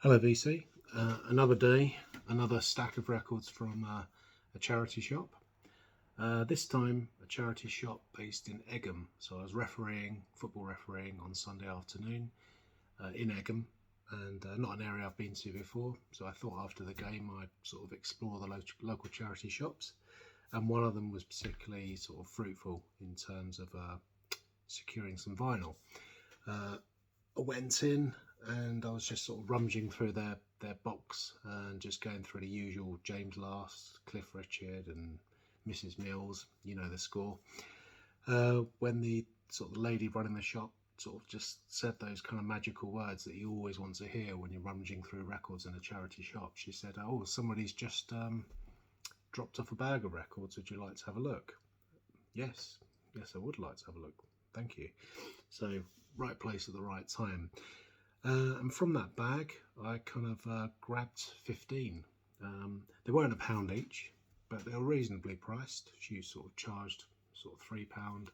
Hello VC, another day, another stack of records from a charity shop. This time a charity shop based in Egham. So I was football refereeing on Sunday afternoon in Egham, and not an area I've been to before. So I thought after the game I'd sort of explore the local charity shops, and one of them was particularly sort of fruitful in terms of securing some vinyl. I went in and I was just sort of rummaging through their box and just going through the usual James Last, Cliff Richard and Mrs. Mills, you know the score. When the sort of lady running the shop sort of just said those kind of magical words that you always want to hear when you're rummaging through records in a charity shop, she said, "Oh, somebody's just dropped off a bag of records. Would you like to have a look?" Yes, I would like to have a look. Thank you. So, right place at the right time. And from that bag, I kind of grabbed 15. They weren't a pound each, but they were reasonably priced. She sort of charged sort of £3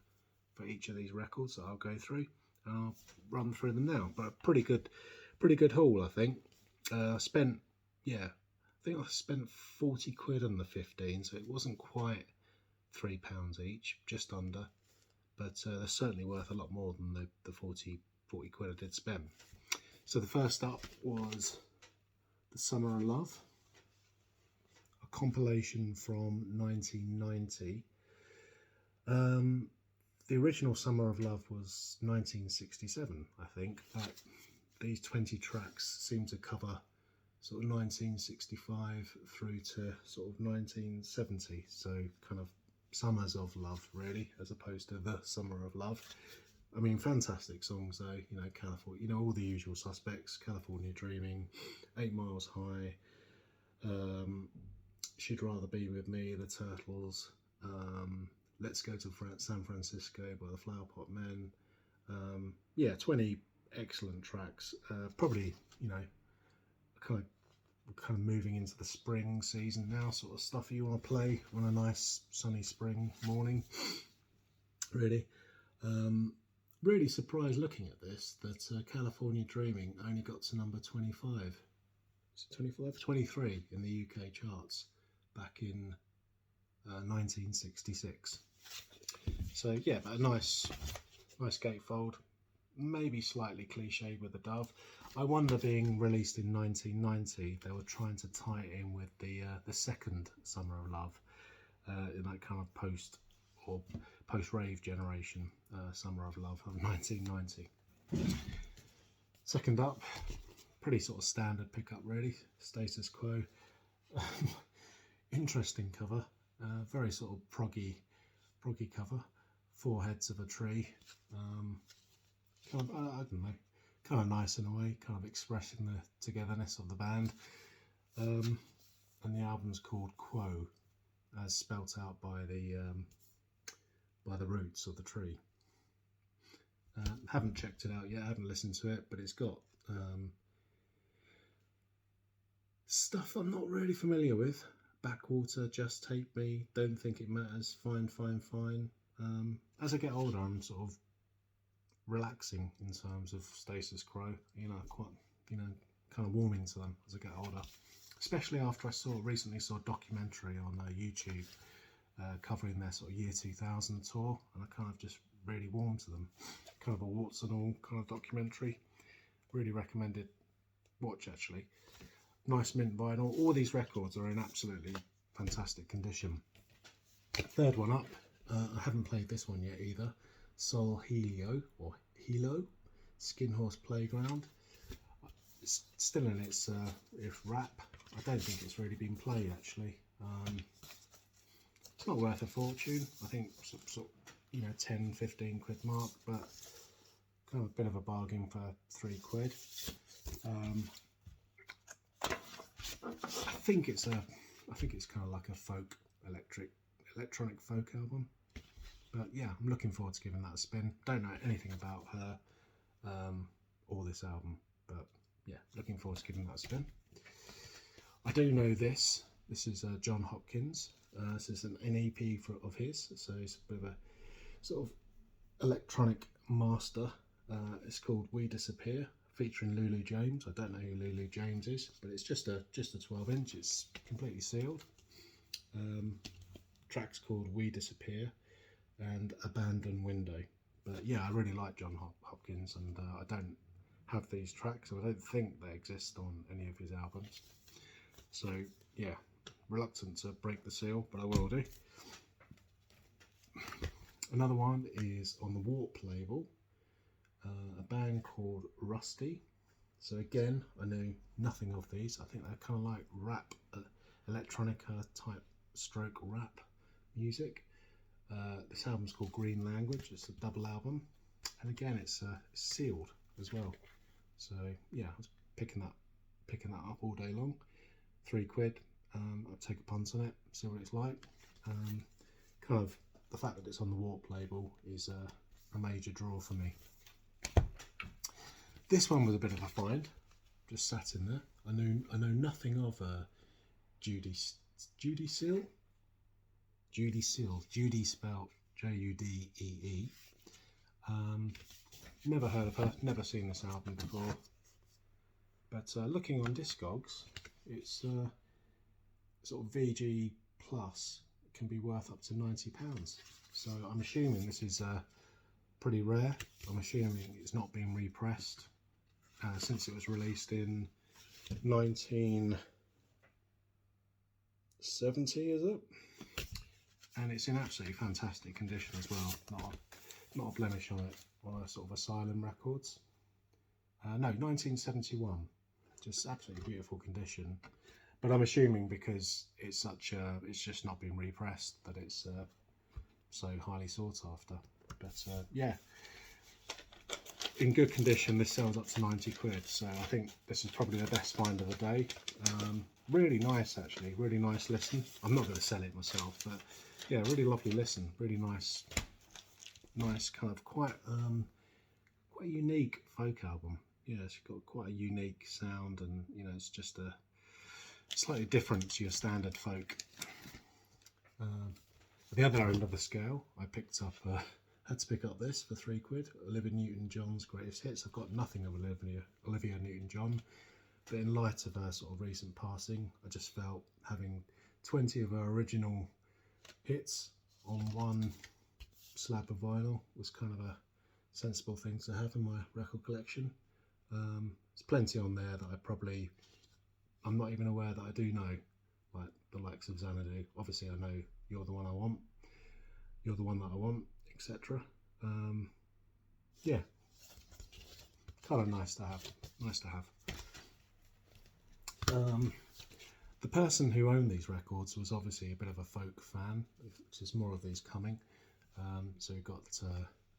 for each of these records that I'll go through, and I'll run through them now. But pretty good haul, I think. I spent 40 quid on the 15, so it wasn't quite £3 each, just under. But they're certainly worth a lot more than the 40 quid I did spend. So the first up was The Summer of Love, a compilation from 1990. The original Summer of Love was 1967, I think, but these 20 tracks seem to cover sort of 1965 through to sort of 1970, so kind of summers of love, really, as opposed to The Summer of Love. I mean, fantastic songs though, you know, California, you know, all the usual suspects, California Dreaming, 8 Miles High, She'd Rather Be With Me, The Turtles, Let's Go to San Francisco by the Flower Pot Men. 20 excellent tracks. Probably, you know, kind of moving into the spring season now, sort of stuff you want to play on a nice sunny spring morning, really. Really surprised looking at this that California Dreaming only got to number 25. Is it 25? 23 in the UK charts back in 1966. So yeah, but a nice gatefold. Maybe slightly cliched with the dove. I wonder, being released in 1990, they were trying to tie it in with the second Summer of Love, in that kind of post-rave generation, Summer of Love of 1990. Second up, pretty sort of standard pickup really, Status Quo. Interesting cover, very sort of proggy cover, 4 heads of a tree. Kind of, I don't know, kind of nice in a way, kind of expressing the togetherness of the band. And the album's called Quo, as spelt out by the roots of the tree. Haven't checked it out yet, haven't listened to it, but it's got stuff I'm not really familiar with. Backwater, Just Take Me, Don't Think It Matters, Fine. As I get older, I'm sort of relaxing in terms of Status Quo, you know, quite, you know, kind of warming to them as I get older, especially after I recently saw a documentary on YouTube covering their sort of year 2000 tour, and I kind of just really warmed to them. Kind of a warts and all kind of documentary. Really recommended watch, actually. Nice mint vinyl. All these records are in absolutely fantastic condition. Third one up, I haven't played this one yet either. Sol Helio, or Hilo, Skin Horse Playground. It's still in its wrap. I don't think it's really been played, actually. It's not worth a fortune. I think sort of, you know, 10-15 quid mark, but kind of a bit of a bargain for 3 quid. I think it's kind of like a folk electronic folk album. But yeah, I'm looking forward to giving that a spin. Don't know anything about her or this album, but yeah, looking forward to giving that a spin. I do know this. This is John Hopkins. This is an EP of his, so it's a bit of a sort of electronic master. It's called We Disappear, featuring Lulu James. I don't know who Lulu James is, but it's just a 12-inch. It's completely sealed. Track's called We Disappear and Abandoned Window. But yeah, I really like Jon Hopkins, and I don't have these tracks, so I don't think they exist on any of his albums. So yeah, reluctant to break the seal, but I will do. Another one is on the Warp label, a band called Rusty. So again, I know nothing of these. I think they're kind of like rap, electronica type stroke rap music. This album's called Green Language. It's a double album, and again, it's sealed as well. So yeah, I was picking that up all day long. £3. I'll take a punt on it, see what it's like. Kind of the fact that it's on the Warp label is a major draw for me. This one was a bit of a find, just sat in there. I know nothing of Judi Seal. Judi Seal. Judi spelled Judee. Never heard of her, never seen this album before. But looking on Discogs, it's sort of VG plus can be worth up to £90. So I'm assuming this is pretty rare. I'm assuming it's not been repressed since it was released in 1970, is it? And it's in absolutely fantastic condition as well. Not a blemish on it, on a sort of Asylum Records. No, 1971. Just absolutely beautiful condition. But I'm assuming because it's it's just not been repressed, that it's so highly sought after. But yeah, in good condition, this sells up to £90. So I think this is probably the best find of the day. Really nice, actually. Really nice listen. I'm not going to sell it myself, but yeah, really lovely listen. Really nice kind of quite unique folk album. Yeah, it's got quite a unique sound, and you know, it's just a slightly different to your standard folk. At the other end of the scale, I picked up, had to pick up this for £3. Olivia Newton-John's Greatest Hits. I've got nothing of Olivia Newton-John, but in light of her sort of recent passing, I just felt having 20 of her original hits on one slab of vinyl was kind of a sensible thing to have in my record collection. There's plenty on there that I'm not even aware that I do know, like the likes of Xanadu. Obviously I know You're the One I Want, You're the One That I Want, etc. Yeah, kind of nice to have. The person who owned these records was obviously a bit of a folk fan, which is more of these coming. So we've got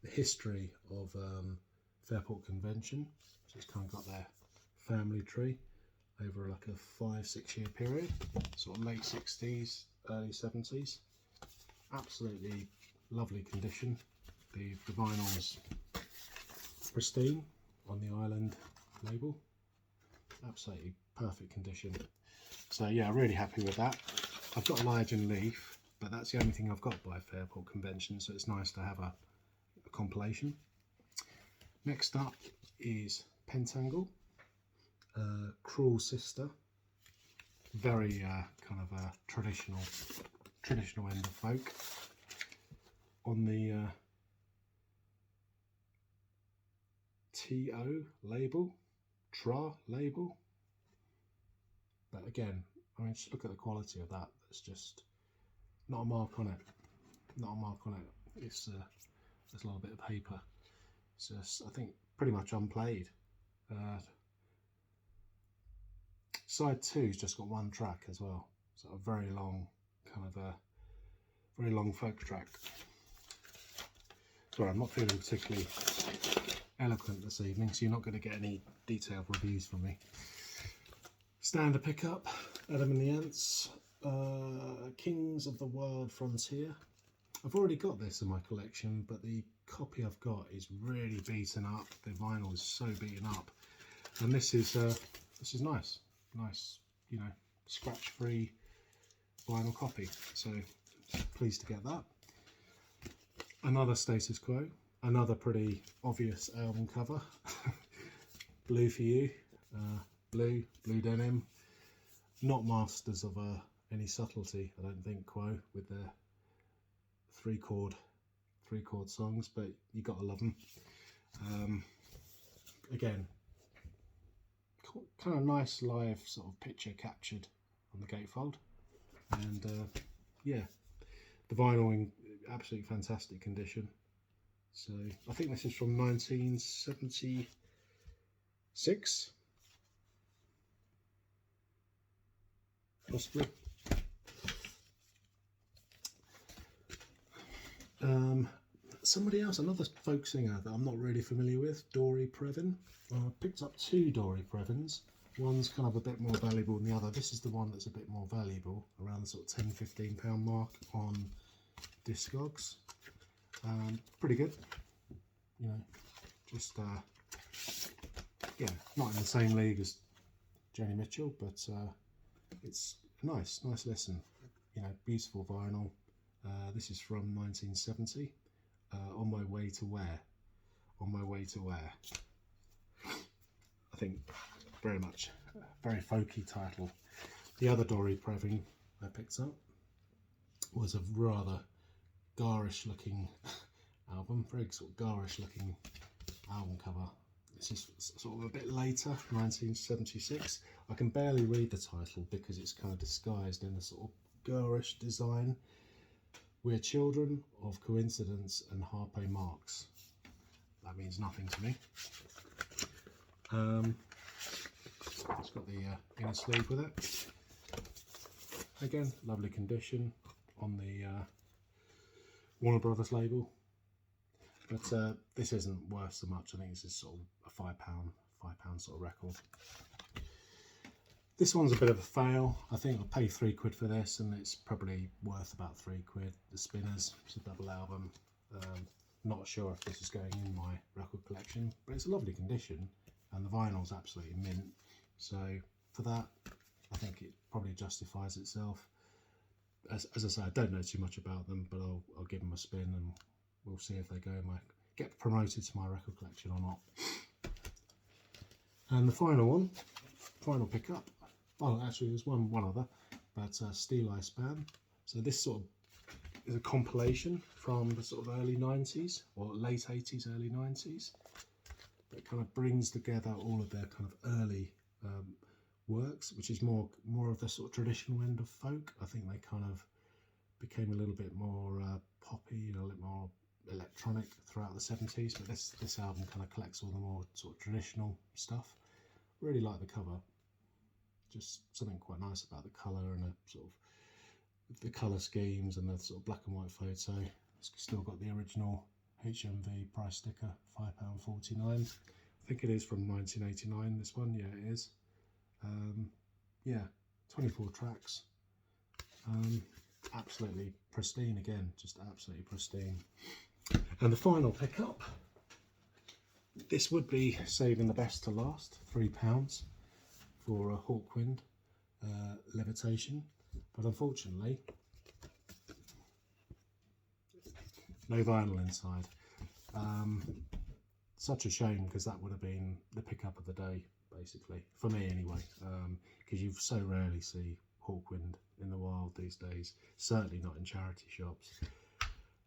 the history of Fairport Convention, so it's kind of got their family tree over like a 5-6 year period, sort of late 60s, early 70s. Absolutely lovely condition. The vinyl's pristine on the Island label. Absolutely perfect condition. So yeah, really happy with that. I've got Elijah and Leaf, but that's the only thing I've got by Fairport Convention, so it's nice to have a compilation. Next up is Pentangle, Cruel Sister. Very kind of a traditional end of folk. On the TO label, Tra label. But again, I mean, just look at the quality of that. It's just not a mark on it. It's there's a little bit of paper. It's just, I think, pretty much unplayed. Side 2's just got one track as well. So a very long folk track. Sorry, I'm not feeling particularly eloquent this evening, so you're not going to get any detailed reviews from me. Standard pickup, Adam and the Ants, Kings of the Wild Frontier. I've already got this in my collection, but the copy I've got is really beaten up. The vinyl is so beaten up, and this is nice, you know, scratch-free vinyl copy. So pleased to get that. Another Status Quo, another pretty obvious album cover. Blue for you, blue denim. Not masters of any subtlety, I don't think, Quo, with their three chord songs, but you gotta love them. Again, kind of nice live sort of picture captured on the gatefold, and yeah, the vinyl in absolutely fantastic condition. So I think this is from 1976, possibly. Somebody else, another folk singer that I'm not really familiar with, Dory Previn. I picked up two Dory Previns. One's kind of a bit more valuable than the other. This is the one that's a bit more valuable, around the sort of £10–15 mark on Discogs. Pretty good, you know, just yeah, not in the same league as Joni Mitchell, but it's a nice listen, you know, beautiful vinyl. This is from 1970, On My Way to Where. On My Way to Where. I think very much, very folky title. The other Dory Previn I picked up was a rather garish looking album, very sort of garish looking album cover. This is sort of a bit later, 1976. I can barely read the title because it's kind of disguised in a sort of garish design. We're children of coincidence and Harpe Marx. That means nothing to me. It's got the inner sleeve with it. Again, lovely condition on the Warner Brothers label. But this isn't worth so much. I think this is sort of a £5 sort of record. This one's a bit of a fail. I think I'll pay £3 for this, and it's probably worth about £3. The Spinners, it's a double album. Not sure if this is going in my record collection, but it's a lovely condition, and the vinyl's absolutely mint. So for that, I think it probably justifies itself. As I say, I don't know too much about them, but I'll give them a spin, and we'll see if they get promoted to my record collection or not. And the final pickup. Oh, actually, there's one other, but Steel Eye Span. So this sort of is a compilation from the sort of early 90s or late 80s, early 90s. That kind of brings together all of their kind of early works, which is more of the sort of traditional end of folk. I think they kind of became a little bit more poppy and a little more electronic throughout the 70s, but this album kind of collects all the more sort of traditional stuff. Really like the cover. Just something quite nice about the colour and the sort of the colour schemes and the sort of black and white photo. It's still got the original HMV price sticker, £5.49. I think it is from 1989, this one. Yeah, it is. Yeah, 24 tracks. Absolutely pristine again, just absolutely pristine. And the final pickup, this would be saving the best to last, £3 for a Hawkwind Levitation, but unfortunately no vinyl inside. Such a shame, because that would have been the pickup of the day, basically, for me anyway, because you so rarely see Hawkwind in the wild these days, certainly not in charity shops.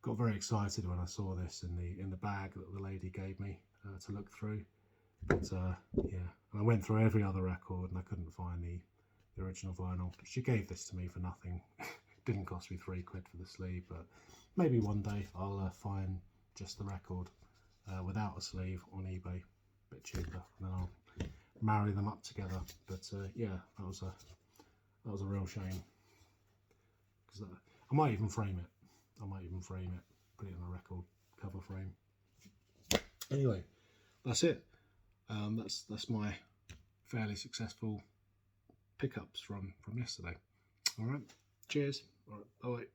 Got very excited when I saw this in the bag that the lady gave me to look through, but yeah, and I went through every other record and I couldn't find the original vinyl. She gave this to me for nothing. Didn't cost me £3 for the sleeve, but maybe one day I'll find just the record without a sleeve on eBay, a bit cheaper, and then I'll marry them up together. But yeah, that was a real shame, because I might even frame it. Put it in a record cover frame. Anyway, that's it. That's my fairly successful pickups from yesterday. All right, cheers. All right, bye.